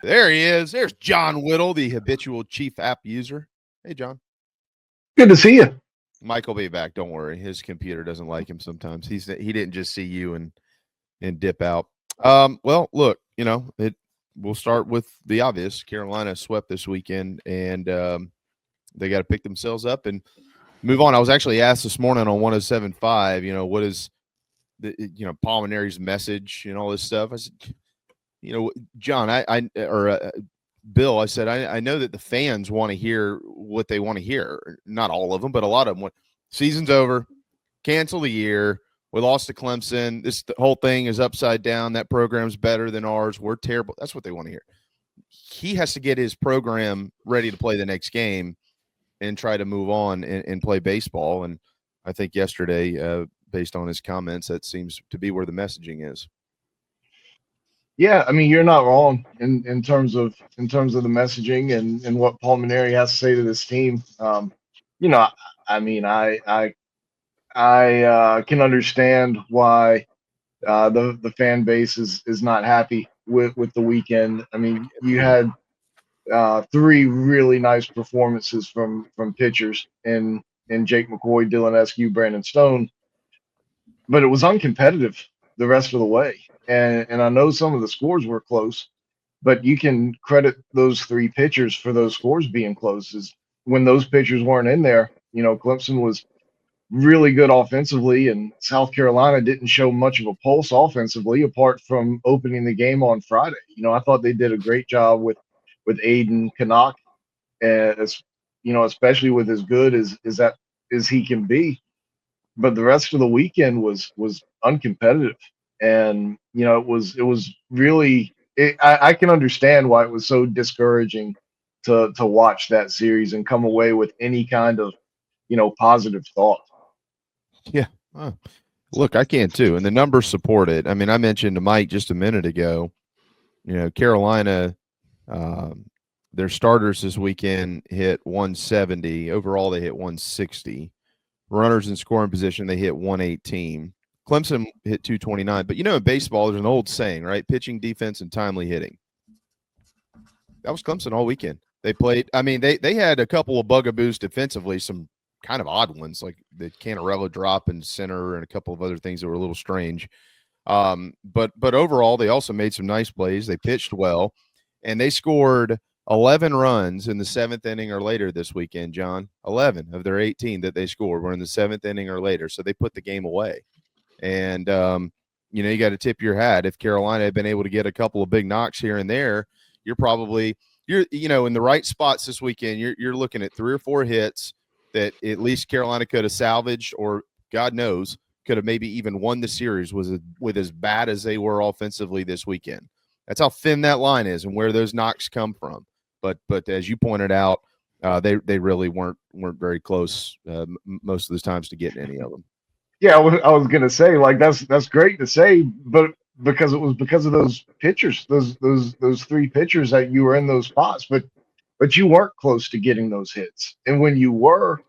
There he is. There's John Whittle, the habitual Chief app user. Hey, John. Good to see you. Mike will be back. Don't worry. His computer doesn't like him sometimes. He didn't just see you and dip out. Well, look, we'll start with the obvious. Carolina swept this weekend, and they got to pick themselves up and move on. I was actually asked this morning on 107.5, what is the Paul Maneri's message and all this stuff. I said, John, Bill, I said, I know that the fans want to hear what they want to hear. Not all of them, but a lot of them. Season's over, cancel the year. We lost to Clemson. The whole thing is upside down. That program's better than ours. We're terrible. That's what they want to hear. He has to get his program ready to play the next game and try to move on and play baseball. And I think yesterday, based on his comments, that seems to be where the messaging is. Yeah, I mean, you're not wrong in terms of the messaging and what Paul Maneri has to say to this team. I mean, I can understand why the fan base is not happy with the weekend. I mean, you had three really nice performances from pitchers in Jake McCoy, Dylan Eskew, Brandon Stone, but it was uncompetitive the rest of the way. And I know some of the scores were close, but you can credit those three pitchers for those scores being close. Is when those pitchers weren't in there, Clemson was really good offensively, and South Carolina didn't show much of a pulse offensively apart from opening the game on Friday. I thought they did a great job with Aiden Canuck, especially with as good as he can be. But the rest of the weekend was uncompetitive. And it was really I can understand why it was so discouraging to watch that series and come away with any kind of positive thought. Yeah, look, I can too, and the numbers support it. I mean, I mentioned to Mike just a minute ago. Carolina, their starters this weekend hit 170. Overall, they hit 160. Runners in scoring position, they hit 118. Clemson hit 229. But in baseball, there's an old saying, right? Pitching, defense, and timely hitting. That was Clemson all weekend. They played. I mean, they had a couple of bugaboos defensively, some kind of odd ones, like the Canarello drop in center and a couple of other things that were a little strange. But overall, they also made some nice plays. They pitched well, and they scored 11 runs in the seventh inning or later this weekend, John. 11 of their 18 that they scored were in the seventh inning or later, so they put the game away. And, you got to tip your hat. If Carolina had been able to get a couple of big knocks here and there, you're in the right spots this weekend. You're looking at 3 or 4 hits that at least Carolina could have salvaged, or God knows, could have maybe even won the series with as bad as they were offensively this weekend. That's how thin that line is and where those knocks come from. But as you pointed out, they really weren't very close most of the times to getting any of them. Yeah, I was gonna say, like, that's great to say, but because it was because of those pitchers, those three pitchers that you were in those spots, but you weren't close to getting those hits, and when you were,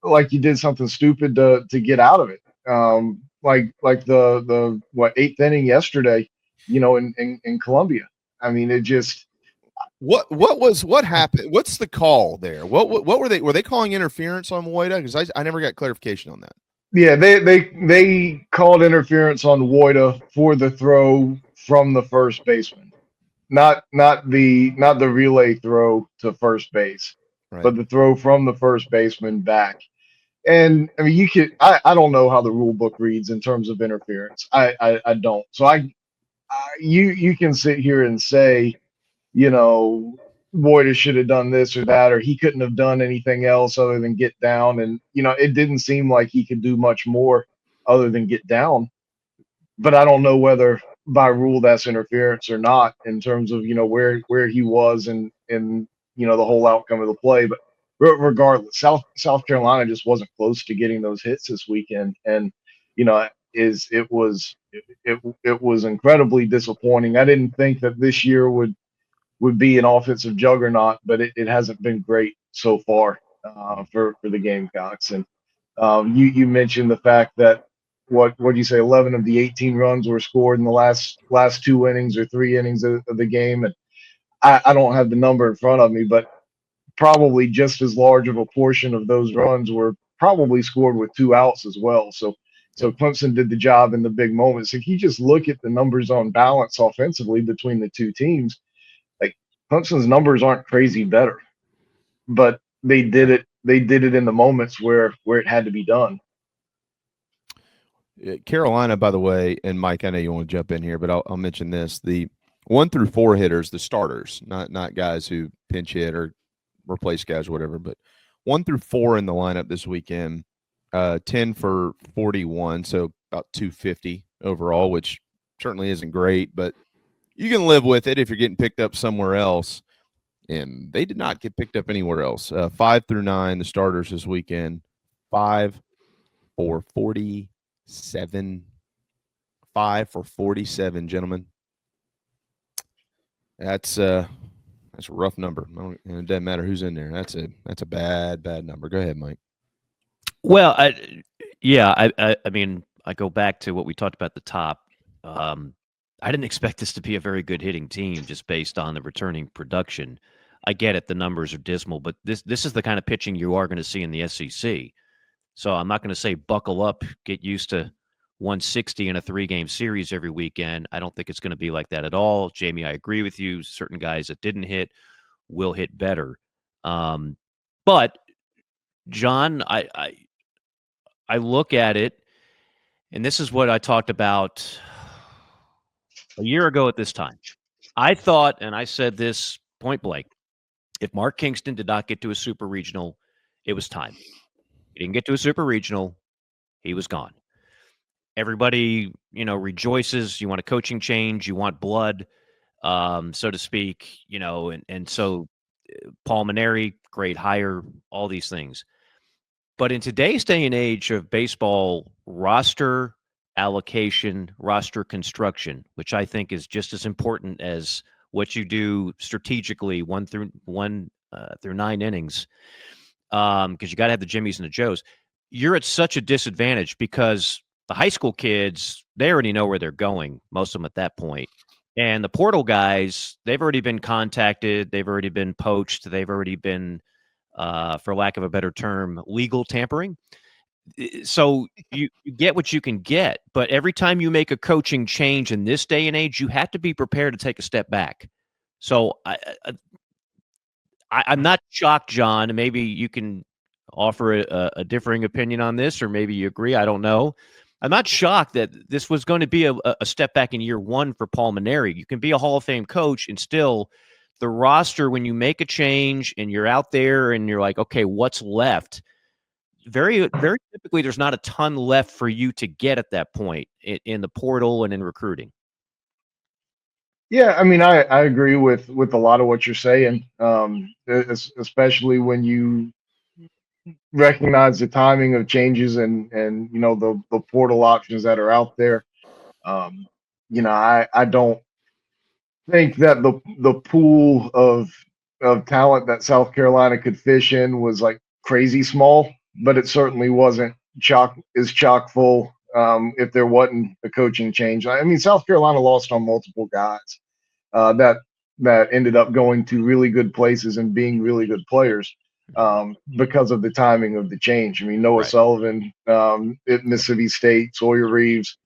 like, you did something stupid to get out of it, like the 8th inning yesterday, in Columbia. I mean, it just. What happened? What's the call there? What were they calling interference on Woida? Because I never got clarification on that. Yeah, they called interference on Woida for the throw from the first baseman, not the relay throw to first base, right, but the throw from the first baseman back. And I mean, I don't know how the rule book reads in terms of interference. I don't. So you can sit here and say, Woida should have done this or that, or he couldn't have done anything else other than get down. And, it didn't seem like he could do much more other than get down. But I don't know whether by rule that's interference or not in terms of, where he was and the whole outcome of the play. But regardless, South Carolina just wasn't close to getting those hits this weekend. And, it was incredibly disappointing. I didn't think that this year would be an offensive juggernaut, but it hasn't been great so far for the Gamecocks. And you mentioned the fact that what do you say, 11 of the 18 runs were scored in the last 2 innings or 3 innings of the game. And I don't have the number in front of me, but probably just as large of a portion of those runs were probably scored with 2 outs as well. So Yep. Clemson did the job in the big moments. If you just look at the numbers on balance offensively between the two teams, like Clemson's numbers aren't crazy better, but they did Right. it. They did it in the moments where it had to be done. Carolina, by the way, and Mike, I know you want to jump in here, but I'll mention this: the 1 through 4 hitters, the starters, not guys who pinch hit or replace guys or whatever, but 1 through 4 in the lineup this weekend, 10 for 41, so about 250 overall, which certainly isn't great, but you can live with it if you're getting picked up somewhere else. And they did not get picked up anywhere else. 5 through 9, the starters this weekend, 5 for 47, 5 for 47, gentlemen. That's a rough number. It doesn't matter who's in there. That's a bad number. Go ahead, Mike. Well, I mean, I go back to what we talked about at the top. I didn't expect this to be a very good hitting team just based on the returning production. I get it; the numbers are dismal, but this is the kind of pitching you are going to see in the SEC. So I'm not going to say buckle up, get used to 160 in a 3-game series every weekend. I don't think it's going to be like that at all. Jamie, I agree with you. Certain guys that didn't hit will hit better. But John, I look at it, and this is what I talked about a year ago at this time. I thought, and I said this point blank, if Mark Kingston did not get to a super regional, it was time. He didn't get to a super regional, he was gone. Everybody, rejoices. You want a coaching change, you want blood, so to speak, and so Paul Mainieri, great hire, all these things. But in today's day and age of baseball roster allocation, roster construction, which I think is just as important as what you do strategically 1 through 9 innings, because you got to have the Jimmies and the Joes. You're at such a disadvantage because the high school kids, they already know where they're going, most of them at that point. And the portal guys, they've already been contacted, they've already been poached, they've already been, for lack of a better term, legal tampering. So you get what you can get, but every time you make a coaching change in this day and age, you have to be prepared to take a step back. So I'm not shocked, John, and maybe you can offer a differing opinion on this, or maybe you agree. I don't know. I'm not shocked that this was going to be a step back in year one for Paul Mainieri. You can be a Hall of Fame coach and still the roster, when you make a change and you're out there and you're like, okay, what's left? Very, very typically, there's not a ton left for you to get at that point in the portal and in recruiting. Yeah, I mean, I agree with a lot of what you're saying, especially when you recognize the timing of changes and the portal options that are out there. I don't think that the pool of talent that South Carolina could fish in was like crazy small, but it certainly wasn't chock full. If there wasn't a coaching change, I mean, South Carolina lost on multiple guys that ended up going to really good places and being really good players because of the timing of the change. I mean, Noah Sullivan at Mississippi State, Sawyer Reeves,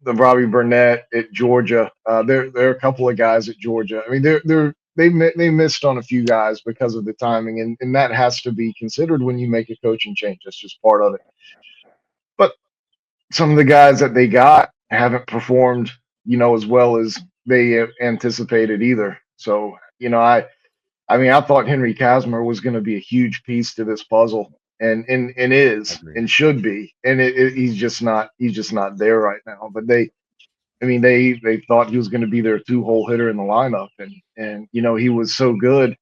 the Robbie Burnett at Georgia. There are a couple of guys at Georgia. I mean, they missed on a few guys because of the timing, and that has to be considered when you make a coaching change. That's just part of it. But some of the guys that they got haven't performed, as well as they anticipated either. So, I mean, I thought Henry Kazmir was going to be a huge piece to this puzzle, and is and should be, and he's just not there right now. But they thought he was going to be their 2-hole hitter in the lineup, and he was so good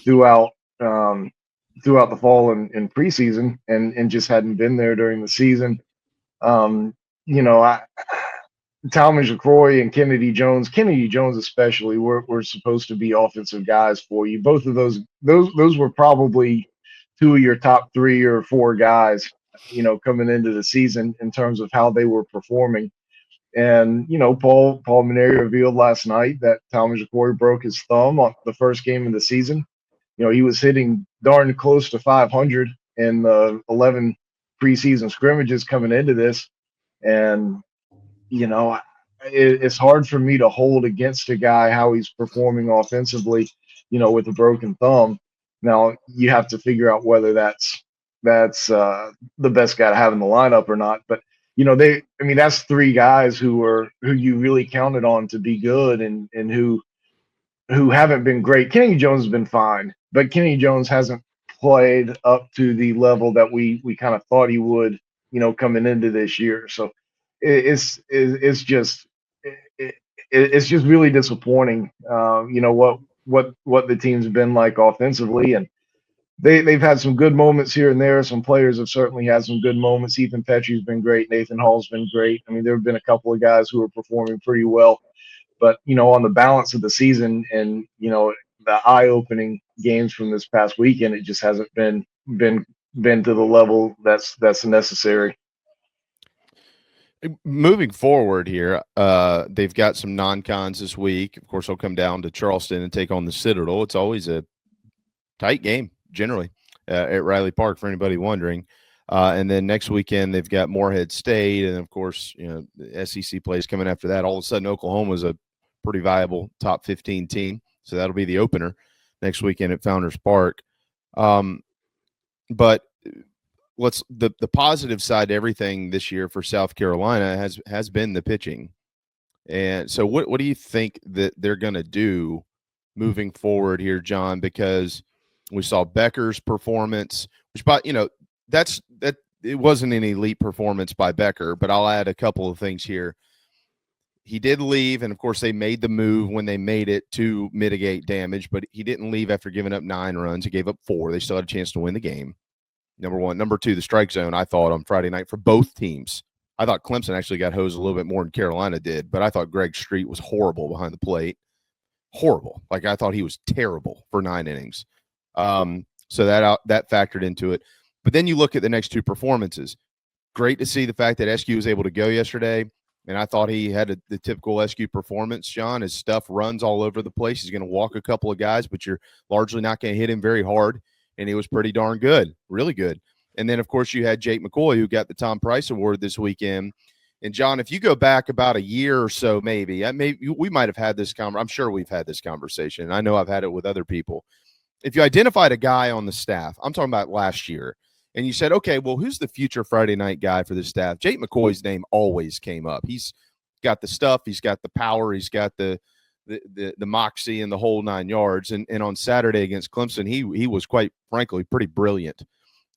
throughout the fall and preseason, and just hadn't been there during the season. Talmadge LaCroix and Kennedy Jones especially were supposed to be offensive guys for you. Both of those were probably 2 of your top 3 or 4 guys, coming into the season in terms of how they were performing. And Paul Maneri revealed last night that Thomas McCoy broke his thumb on the first game of the season. He was hitting darn close to 500 in the 11 preseason scrimmages coming into this, and it's hard for me to hold against a guy how he's performing offensively, with a broken thumb. Now you have to figure out whether that's the best guy to have in the lineup or not. But that's three guys who you really counted on to be good and who haven't been great. Kenny Jones has been fine, but Kenny Jones hasn't played up to the level that we kind of thought he would, coming into this year. So it's just it's just really disappointing. What the team's been like offensively, and they've had some good moments here and there. Some players have certainly had some good moments. Ethan Petrie's been great. Nathan Hall's been great. I mean, there have been a couple of guys who are performing pretty well. But on the balance of the season and the eye-opening games from this past weekend, it just hasn't been to the level that's necessary. Moving forward here, they've got some non-cons this week. Of course, they'll come down to Charleston and take on the Citadel. It's always a tight game, generally, at Riley Park, for anybody wondering. And then next weekend, they've got Morehead State. And, of course, the SEC plays coming after that. All of a sudden, Oklahoma's a pretty viable top 15 team. So that'll be the opener next weekend at Founders Park. But the positive side to everything this year for South Carolina has been the pitching. And so what do you think that they're going to do moving forward here, John? Because we saw Becker's performance, which that it wasn't an elite performance by Becker, but I'll add a couple of things here. He did leave, and of course they made the move when they made it to mitigate damage, but he didn't leave after giving up 9 runs. He gave up 4. They still had a chance to win the game. Number one. Number two, the strike zone, I thought, on Friday night for both teams. I thought Clemson actually got hosed a little bit more than Carolina did, but I thought Greg Street was horrible behind the plate. Horrible. Like, I thought he was terrible for 9 innings. So that factored into it. But then you look at the next 2 performances. Great to see the fact that SQ was able to go yesterday, and I thought he had the typical SQ performance, John. His stuff runs all over the place. He's going to walk a couple of guys, but you're largely not going to hit him very hard. And he was pretty darn good, really good. And then, of course, you had Jake McCoy, who got the Tom Price Award this weekend. And, John, if you go back about a year or so, maybe we might have had this conversation. I'm sure we've had this conversation. I know I've had it with other people. If you identified a guy on the staff, I'm talking about last year, and you said, okay, well, who's the future Friday night guy for the staff? Jake McCoy's name always came up. He's got the stuff. He's got the power. He's got the moxie and the whole 9 yards. And on Saturday against Clemson, he was, quite frankly, pretty brilliant,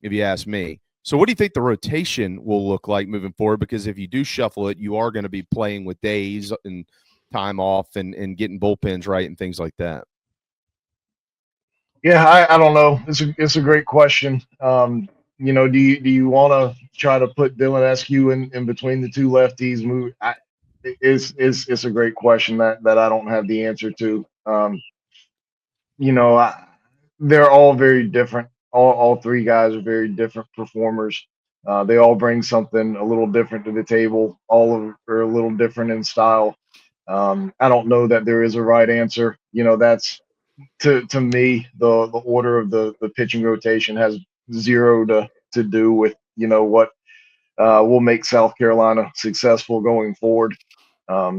if you ask me. So what do you think the rotation will look like moving forward? Because if you do shuffle it, you are going to be playing with days and time off and getting bullpens right and things like that. Yeah, I don't know. It's a great question. Do you want to try to put Dylan Askew in between the 2 lefties? It's a great question that I don't have the answer to. They're all very different. All 3 guys are very different performers. They all bring something a little different to the table. All of them are a little different in style. I don't know that there is a right answer. That's to me, the order of the pitching rotation has 0 to do with what will make South Carolina successful going forward. I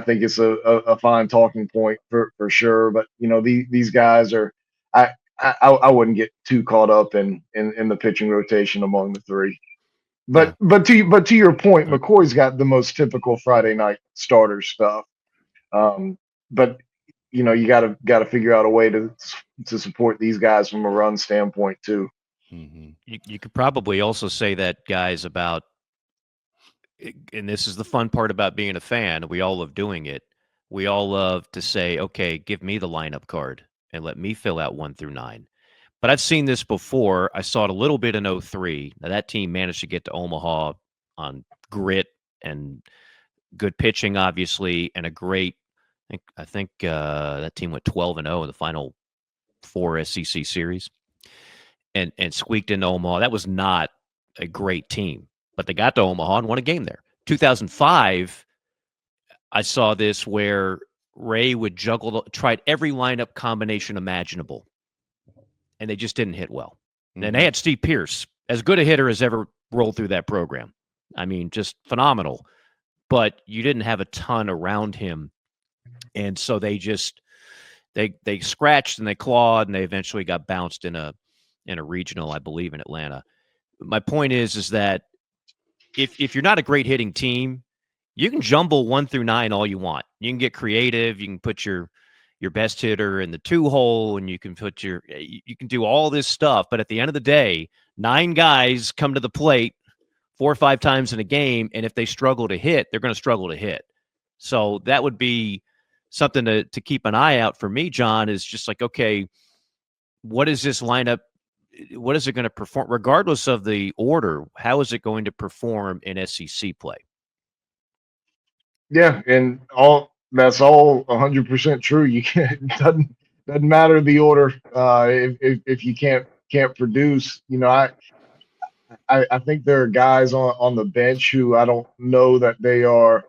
think it's a fine talking point for sure. But these guys are, I wouldn't get too caught up in the pitching rotation among the 3. But to your point, McCoy's got the most typical Friday night starter stuff. But you got to figure out a way to support these guys from a run standpoint too. Mm-hmm. You could probably also say that, guys, about, and this is the fun part about being a fan, we all love doing it. We all love to say, okay, give me the lineup card and let me fill out 1 through 9. But I've seen this before. I saw it a little bit in 2003. Now, that team managed to get to Omaha on grit and good pitching, obviously, and a great, I think that team went 12-0 in the final 4 SEC series and squeaked into Omaha. That was not a great team, but they got to Omaha and won a game there. 2005, I saw this where Ray would tried every lineup combination imaginable, and they just didn't hit well. Mm-hmm. And they had Steve Pierce, as good a hitter as ever rolled through that program. I mean, just phenomenal. But you didn't have a ton around him. And so they just they scratched and they clawed, and they eventually got bounced in a regional, I believe, in Atlanta. My point is that if you're not a great hitting team, you can jumble 1 through 9 all you want. You can get creative. You can put your best hitter in the 2 hole, and you can you can do all this stuff. But at the end of the day, 9 guys come to the plate 4 or 5 times in a game, and if they struggle to hit, they're going to struggle to hit. So that would be something to keep an eye out for me, John, is just like, okay, what is this lineup? What is it going to perform? Regardless of the order, how is it going to perform in SEC play? Yeah, and that's all 100% true. You can't doesn't matter the order if you can't produce. You know, I think there are guys on the bench who I don't know that they are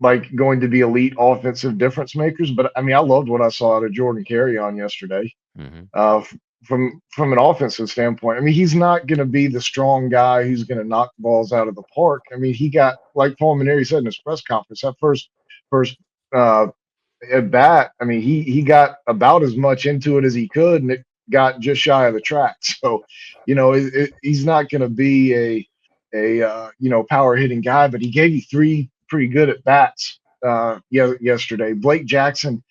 like going to be elite offensive difference makers. But I mean, I loved what I saw out of Jordan Carrion yesterday. Mm-hmm. From an offensive standpoint, I mean, he's not going to be the strong guy who's going to knock balls out of the park. I mean, he got, like Paul Maneri said in his press conference, that first at bat, I mean, he got about as much into it as he could, and it got just shy of the track. So, you know, he's not going to be a power hitting guy, but he gave you 3 pretty good at bats yesterday. Blake Jackson,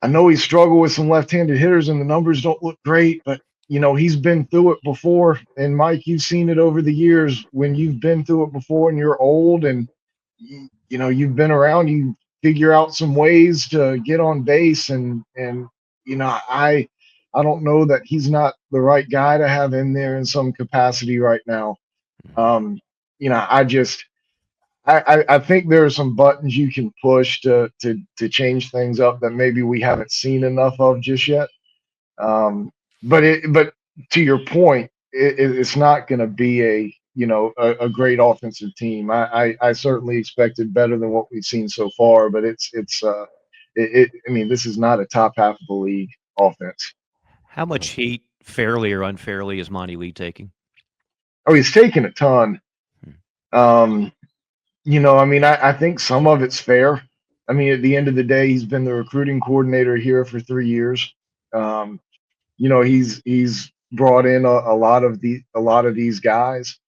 I know he struggled with some left-handed hitters, and the numbers don't look great, but you know he's been through it before. And Mike, you've seen it over the years. When you've been through it before, and you're old, and you know you've been around, you figure out some ways to get on base. And you know I don't know that he's not the right guy to have in there in some capacity right now. You know, I think there are some buttons you can push to change things up that maybe we haven't seen enough of just yet. But to your point, it's not going to be a great offensive team. I certainly expected better than what we've seen so far, but I mean, this is not a top half of the league offense. How much heat, fairly or unfairly, is Monty Lee taking? Oh, he's taking a ton. You know, I mean, I think some of it's fair. I mean, at the end of the day, he's been the recruiting coordinator here for 3 years. You know, he's brought in a lot of these guys.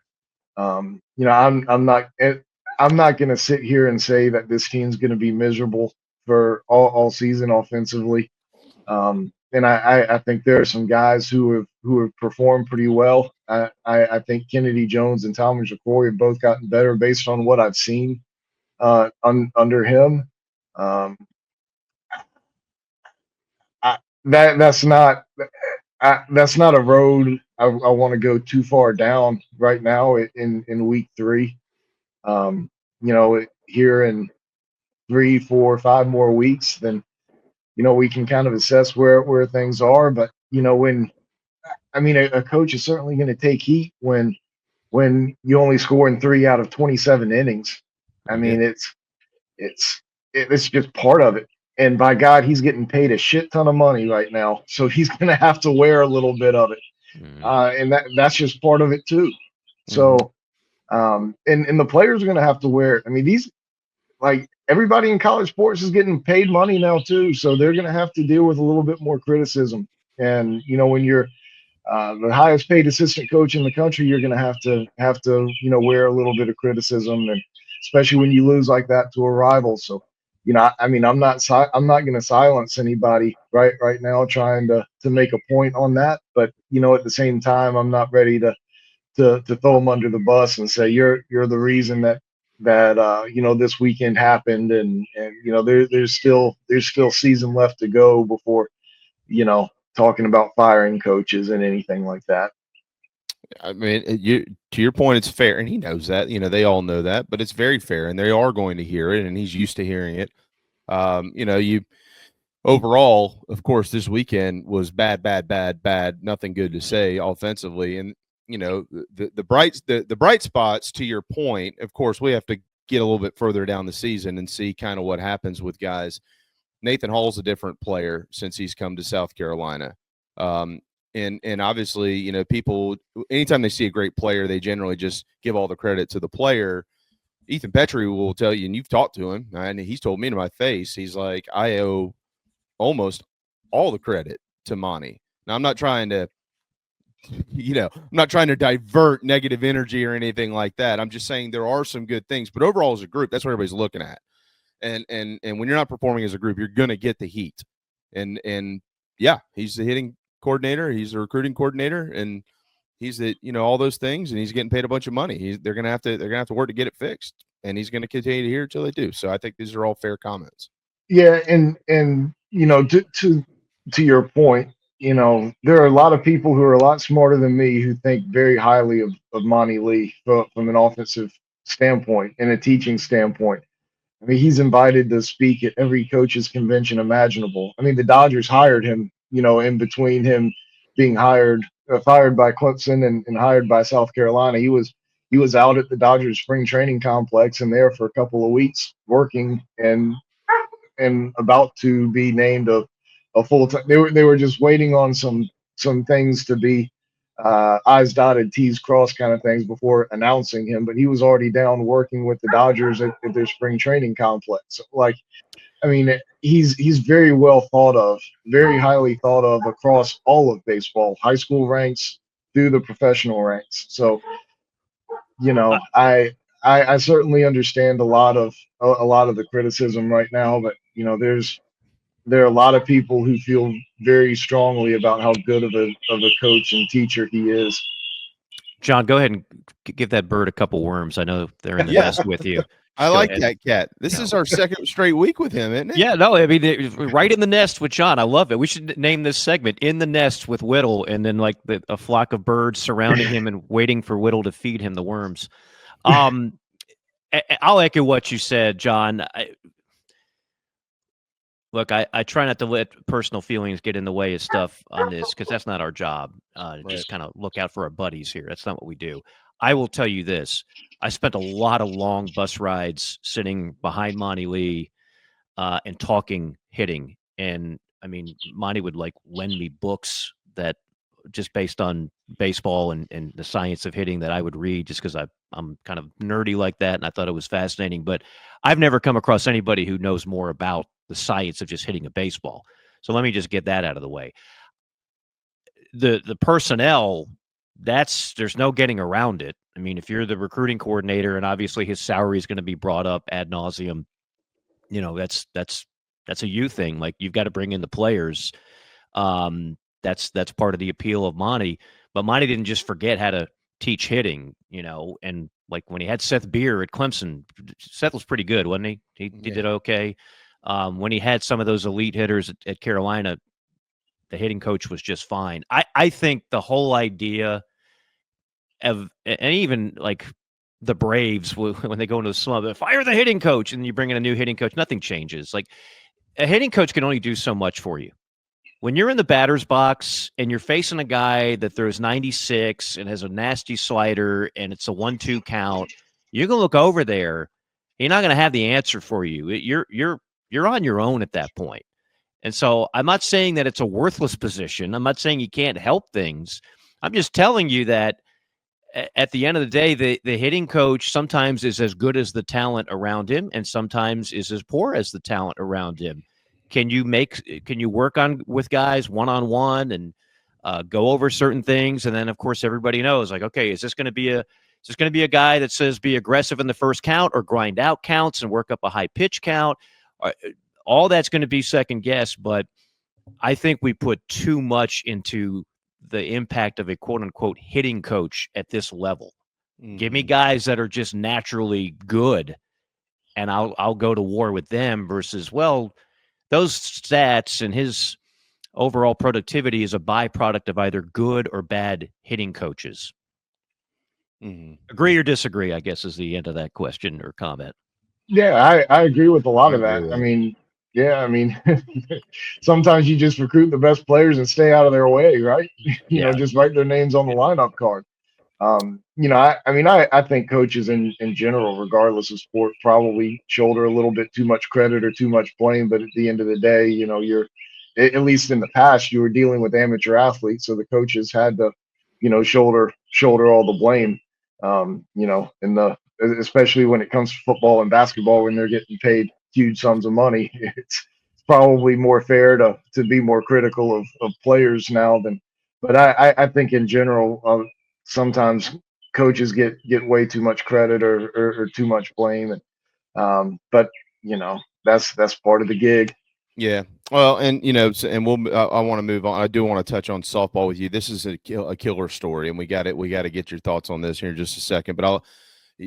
You know, I'm not going to sit here and say that this team's going to be miserable for all season offensively. And I think there are some guys who have performed pretty well. I think Kennedy Jones and Thomas McCoy have both gotten better based on what I've seen under him. That's not a road I want to go too far down right now in week 3. You know, here in 3, 4, 5 more weeks, then you know we can kind of assess where things are. But you know, a coach is certainly going to take heat when you only score in 3 out of 27 innings. I mean, it's just part of it. And by God, he's getting paid a shit ton of money right now, so he's going to have to wear a little bit of it, and that's just part of it too. So, and the players are going to have to wear it. I mean, like everybody in college sports is getting paid money now too, so they're going to have to deal with a little bit more criticism. And you know, when you're the highest paid assistant coach in the country, you're going to have to wear a little bit of criticism, and especially when you lose like that to a rival. So, you know, I mean, I'm not going to silence anybody right now trying to make a point on that. But you know, at the same time, I'm not ready to throw them under the bus and say you're the reason that you know this weekend happened, and you know there's still season left to go before you know talking about firing coaches and anything like that. I mean, to your point, it's fair, and he knows that. You know, they all know that, but it's very fair, and they are going to hear it, and he's used to hearing it. You know, overall, of course, this weekend was bad, nothing good to say offensively, and you know the bright spots. To your point, of course, we have to get a little bit further down the season and see kind of what happens with guys. Nathan Hall's a different player since he's come to South Carolina. And obviously, you know, people, anytime they see a great player, they generally just give all the credit to the player. Ethan Petrie will tell you, and you've talked to him, and he's told me to my face, he's like, I owe almost all the credit to Monty. Now, I'm not trying to, I'm not trying to divert negative energy or anything like that. I'm just saying there are some good things, but overall as a group, that's what everybody's looking at. And when you're not performing as a group, you're going to get the heat. And yeah, he's the hitting coordinator, he's the recruiting coordinator, and he's the, all those things, and he's getting paid a bunch of money. They're gonna have to work to get it fixed, and he's gonna continue to hear until they do. So I think these are all fair comments. Yeah, and to your point, there are a lot of people who are a lot smarter than me who think very highly of Monty Lee from an offensive standpoint and a teaching standpoint. I mean, he's invited to speak at every coach's convention imaginable. I mean, the Dodgers hired him, in between him being fired by Clemson and hired by South Carolina. He was out at the Dodgers spring training complex and there for a couple of weeks working and about to be named a full time. They were just waiting on some things to be I's dotted, T's crossed kind of things before announcing him. But he was already down working with the Dodgers at their spring training complex. So, I mean, he's very well thought of, very highly thought of across all of baseball, high school ranks through the professional ranks. So, I certainly understand a lot of the criticism right now, but there are a lot of people who feel very strongly about how good of a coach and teacher he is. John, go ahead and give that bird a couple worms. I know they're in the nest with you. I like that cat. This is our second straight week with him, isn't it? Yeah, no, I mean, right in the nest with John. I love it. We should name this segment "In the Nest with Whittle," and then like a flock of birds surrounding him and waiting for Whittle to feed him the worms. I'll echo what you said, John. Look, I try not to let personal feelings get in the way of stuff on this because that's not our job. Right. Just kind of look out for our buddies here. That's not what we do. I will tell you this. I spent a lot of long bus rides sitting behind Monty Lee and talking hitting. And, I mean, Monty would, lend me books that just based on baseball and the science of hitting that I would read just because I'm kind of nerdy like that, and I thought it was fascinating. But I've never come across anybody who knows more about the science of just hitting a baseball. So let me just get that out of the way. The personnel, there's no getting around it. I mean, if you're the recruiting coordinator and obviously his salary is going to be brought up ad nauseum, that's a you thing. Like, you've got to bring in the players. That's part of the appeal of Monty. But Monty didn't just forget how to teach hitting, and like when he had Seth Beer at Clemson, Seth was pretty good, wasn't he? He did okay. When he had some of those elite hitters at Carolina, the hitting coach was just fine. I think the whole idea of, and even like the Braves, when they go into a slump, fire the hitting coach, and you bring in a new hitting coach, nothing changes. Like, a hitting coach can only do so much for you. When you're in the batter's box and you're facing a guy that throws 96 and has a nasty slider and it's a 1-2 count, you're going to look over there. You're not going to have the answer for you. You're on your own at that point. And so I'm not saying that it's a worthless position. I'm not saying you can't help things. I'm just telling you that at the end of the day, the hitting coach sometimes is as good as the talent around him and sometimes is as poor as the talent around him. Can you work with guys one-on-one and go over certain things? And then, of course, everybody knows, like, okay, is this going to be a guy that says be aggressive in the first count or grind out counts and work up a high pitch count? All that's going to be second guess, but I think we put too much into the impact of a quote-unquote hitting coach at this level. Mm-hmm. Give me guys that are just naturally good, and I'll go to war with them versus, well, those stats and his overall productivity is a byproduct of either good or bad hitting coaches. Mm-hmm. Agree or disagree, I guess, is the end of that question or comment. Yeah, I agree with a lot of that. I mean, sometimes you just recruit the best players and stay out of their way, right? You know, just write their names on the lineup card. I think coaches in general, regardless of sport, probably shoulder a little bit too much credit or too much blame. But at the end of the day, you're at least in the past, you were dealing with amateur athletes, so the coaches had to, shoulder all the blame. In the especially when it comes to football and basketball, when they're getting paid huge sums of money, it's probably more fair to be more critical of players now than. But I think in general, sometimes coaches get way too much credit or too much blame, but that's part of the gig. Yeah. Well, and and I want to move on. I do want to touch on softball with you. This is a killer story, and we got to get your thoughts on this here in just a second. But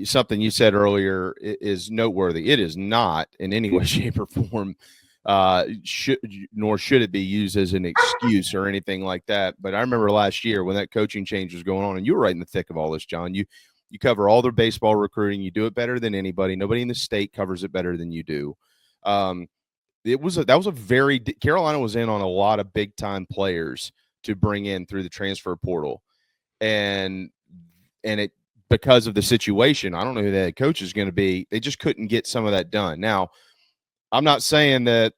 something you said earlier is noteworthy. It is not in any way, shape, or form nor should it be used as an excuse or anything like that. But I remember last year when that coaching change was going on, and you were right in the thick of all this, John. You cover all their baseball recruiting. You do it better than anybody. Nobody in the state covers it better than you do. Carolina was in on a lot of big time players to bring in through the transfer portal, and it, because of the situation, I don't know who the head coach is going to be. They just couldn't get some of that done. Now, I'm not saying that,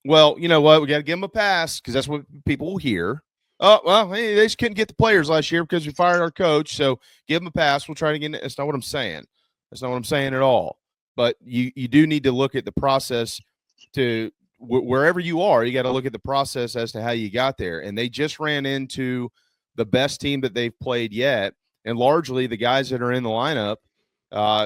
well, you know what, we got to give them a pass, because that's what people will hear. Oh, well, hey, they just couldn't get the players last year because we fired our coach, so give them a pass. We'll try to get it. That's not what I'm saying. That's not what I'm saying at all. But you do need to look at the process to wherever you are. You got to look at the process as to how you got there. And they just ran into the best team that they've played yet. And largely the guys that are in the lineup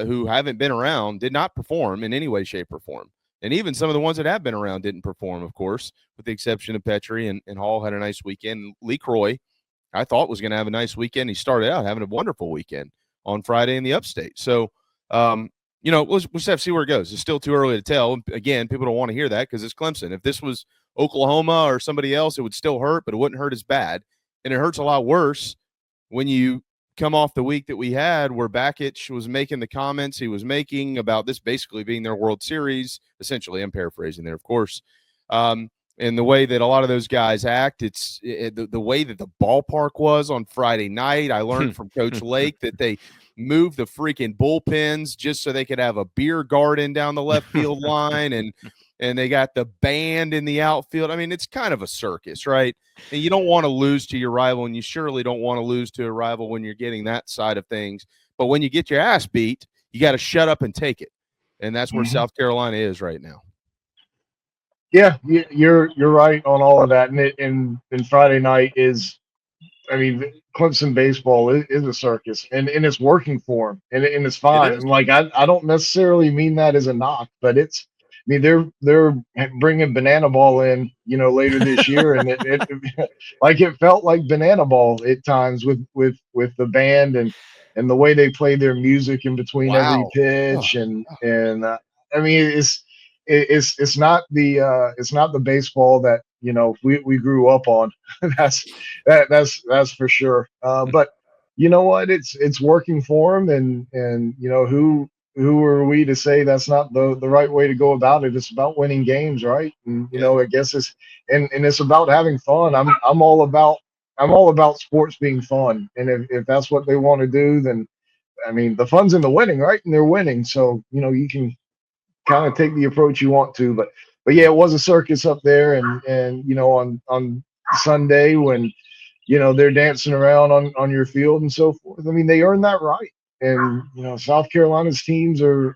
who haven't been around did not perform in any way, shape, or form. And even some of the ones that have been around didn't perform, of course, with the exception of Petrie, and Hall had a nice weekend. Lee Croy, I thought, was going to have a nice weekend. He started out having a wonderful weekend on Friday in the Upstate. So, we'll just have to see where it goes. It's still too early to tell. Again, people don't want to hear that because it's Clemson. If this was Oklahoma or somebody else, it would still hurt, but it wouldn't hurt as bad. And it hurts a lot worse when you come off the week that we had where Bakich was making the comments he was making about this basically being their World Series. Essentially, I'm paraphrasing there, of course. And the way that a lot of those guys act, the way that the ballpark was on Friday night. I learned from Coach Lake that they moved the freaking bullpens just so they could have a beer garden down the left field line, and they got the band in the outfield. I mean, it's kind of a circus, right? And you don't want to lose to your rival, and you surely don't want to lose to a rival when you're getting that side of things. But when you get your ass beat, you got to shut up and take it. And that's where South Carolina is right now. Yeah, you're right on all of that. And Friday night is, I mean, Clemson baseball is a circus, and it's working for them, and it's fine. And like I don't necessarily mean that as a knock, but it's. I mean, they're bringing Banana Ball in, later this year, and it felt like Banana Ball at times with the band and the way they played their music in between every pitch, and I mean, it's not the baseball that we grew up on. that's for sure. But you know what? It's working for them, and who are we to say that's not the right way to go about it? It's about winning games, right? And I guess it's and it's about having fun. I'm all about sports being fun, and if that's what they want to do, then I mean the fun's in the winning, right? And they're winning, so you can kind of take the approach you want to. But yeah, it was a circus up there, and on Sunday when they're dancing around on your field and so forth. I mean, they earned that right. And South Carolina's teams are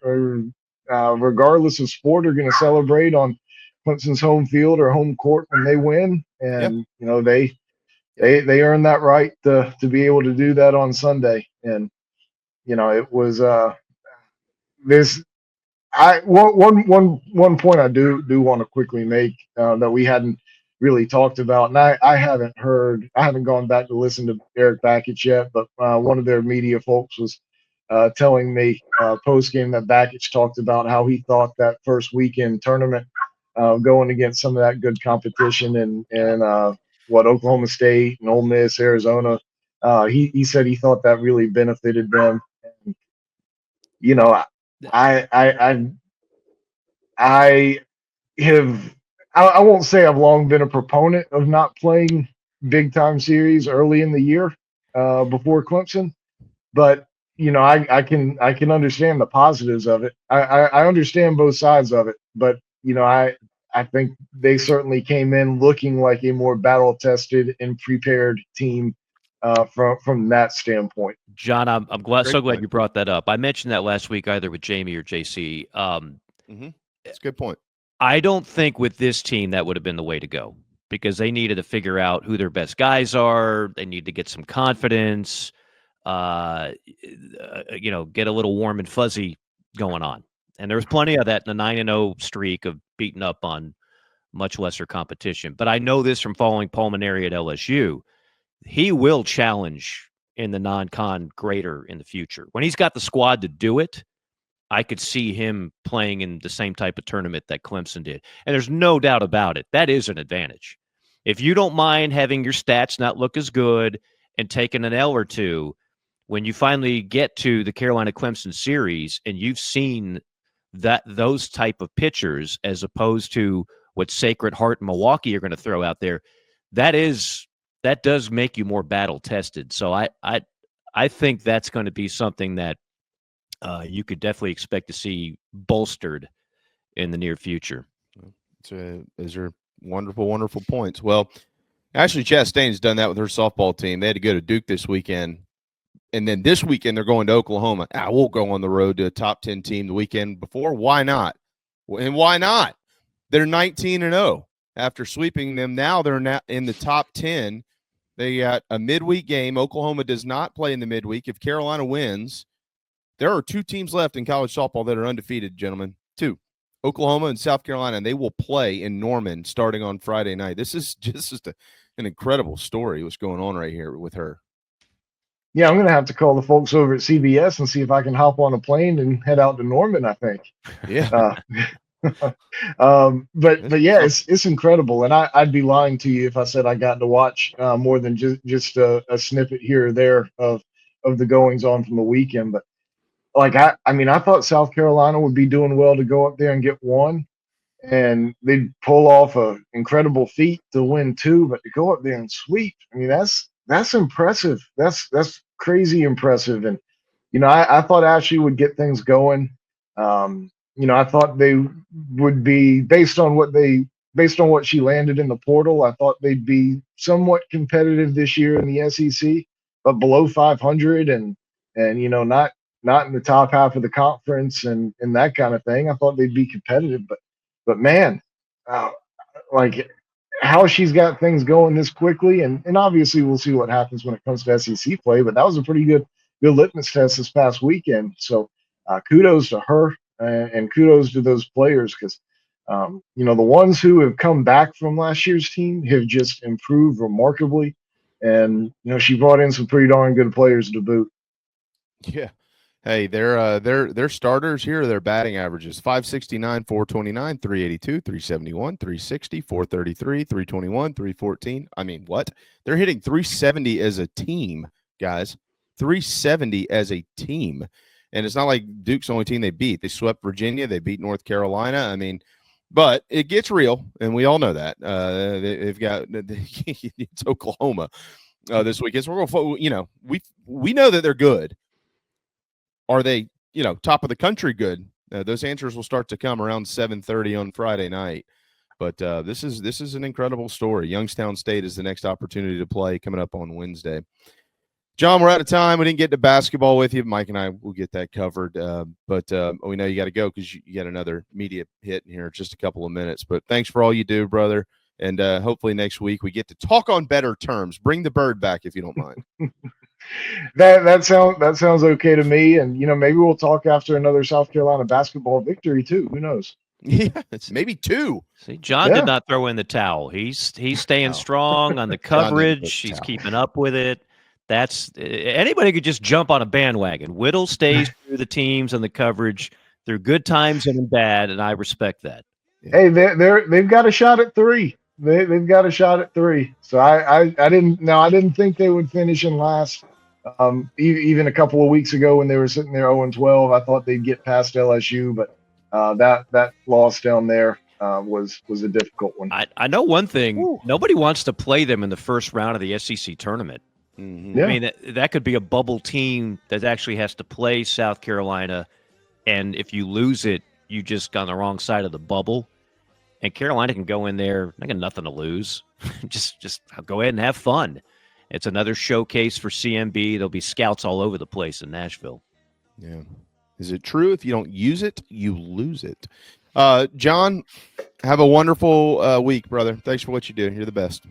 regardless of sport, are going to celebrate on Clemson's home field or home court when they win. And they earned that right to be able to do that on Sunday. And it was this. One point I do want to quickly make that we hadn't really talked about, and I haven't gone back to listen to Eric Bakich yet, but one of their media folks was telling me post game that Bakich talked about how he thought that first weekend tournament going against some of that good competition and Oklahoma State and Ole Miss, Arizona, he said he thought that really benefited them. And, I won't say I've long been a proponent of not playing big time series early in the year before Clemson, but I can understand the positives of it. I understand both sides of it, but I think they certainly came in looking like a more battle tested and prepared team from that standpoint. John, I'm glad, Great so glad point. you brought that up. I mentioned that last week either with Jamie or JC. That's a good point. I don't think with this team that would have been the way to go because they needed to figure out who their best guys are. They need to get some confidence, get a little warm and fuzzy going on. And there was plenty of that in the 9-0 streak of beating up on much lesser competition. But I know this from following Pulmonary at LSU. He will challenge in the non-con greater in the future. When he's got the squad to do it, I could see him playing in the same type of tournament that Clemson did. And there's no doubt about it. That is an advantage. If you don't mind having your stats not look as good and taking an L or two, when you finally get to the Carolina Clemson series and you've seen those type of pitchers as opposed to what Sacred Heart and Milwaukee are going to throw out there, that does make you more battle tested. So I think that's going to be something that you could definitely expect to see bolstered in the near future. Those are wonderful, wonderful points. Well, actually, Chastain's done that with her softball team. They had to go to Duke this weekend. And then this weekend, they're going to Oklahoma. We'll go on the road to a top 10 team the weekend before. Why not? And why not? They're 19-0 after sweeping them. Now they're in the top 10. They got a midweek game. Oklahoma does not play in the midweek. If Carolina wins, there are 2 teams left in college softball that are undefeated, gentlemen. 2, Oklahoma and South Carolina, and they will play in Norman starting on Friday night. This is just an incredible story what's going on right here with her. Yeah, I'm going to have to call the folks over at CBS and see if I can hop on a plane and head out to Norman, I think. Yeah. But yeah, it's incredible. And I'd be lying to you if I said I got to watch more than just a snippet here or there of the goings on from the weekend. But I thought South Carolina would be doing well to go up there and get 1, and they'd pull off a incredible feat to win 2, but to go up there and sweep, that's impressive. That's crazy impressive. And I thought Ashley would get things going. I thought they would be based on what she landed in the portal. I thought they'd be somewhat competitive this year in the SEC, but below 500 and not in the top half of the conference and that kind of thing. I thought they'd be competitive, but man, how she's got things going this quickly, and obviously we'll see what happens when it comes to SEC play. But that was a pretty good litmus test this past weekend. So kudos to her and kudos to those players because the ones who have come back from last year's team have just improved remarkably, and she brought in some pretty darn good players to boot. Yeah. Hey, their starters here, their batting averages: 569, 429, 382, 371, 360, 433, 321, 314. I mean, what? They're hitting 370 as a team, guys. 370 as a team. And it's not like Duke's the only team they beat. They swept Virginia. They beat North Carolina. I mean, but it gets real, and we all know that. They've got it's Oklahoma this weekend. So we're going, we know that they're good. Are they, top of the country good? Those answers will start to come around 7:30 on Friday night. But this is an incredible story. Youngstown State is the next opportunity to play coming up on Wednesday. John, we're out of time. We didn't get to basketball with you. Mike and I will get that covered. But we know you got to go because you got another media hit in here in just a couple of minutes. But thanks for all you do, brother. And hopefully next week we get to talk on better terms. Bring the bird back if you don't mind. That sounds okay to me. And maybe we'll talk after another South Carolina basketball victory too. Who knows? Yeah, it's maybe 2. See, John did not throw in the towel. He's staying strong on the coverage. He's keeping up with it. That's anybody could just jump on a bandwagon. Whittle stays through the teams and the coverage through good times and in bad, and I respect that. Hey, they've got a shot at 3. They've got a shot at 3. So I didn't think they would finish in last. Even a couple of weeks ago when they were sitting there 0-12, I thought they'd get past LSU, but that loss down there was a difficult one. I know one thing. Nobody wants to play them in the first round of the SEC tournament. Mm-hmm. Yeah. I mean, that could be a bubble team that actually has to play South Carolina, and if you lose it, you just got on the wrong side of the bubble. And Carolina can go in there, they got nothing to lose. just go ahead and have fun. It's another showcase for CMB. There'll be scouts all over the place in Nashville. Yeah. Is it true? If you don't use it, you lose it. John, have a wonderful week, brother. Thanks for what you do. You're the best.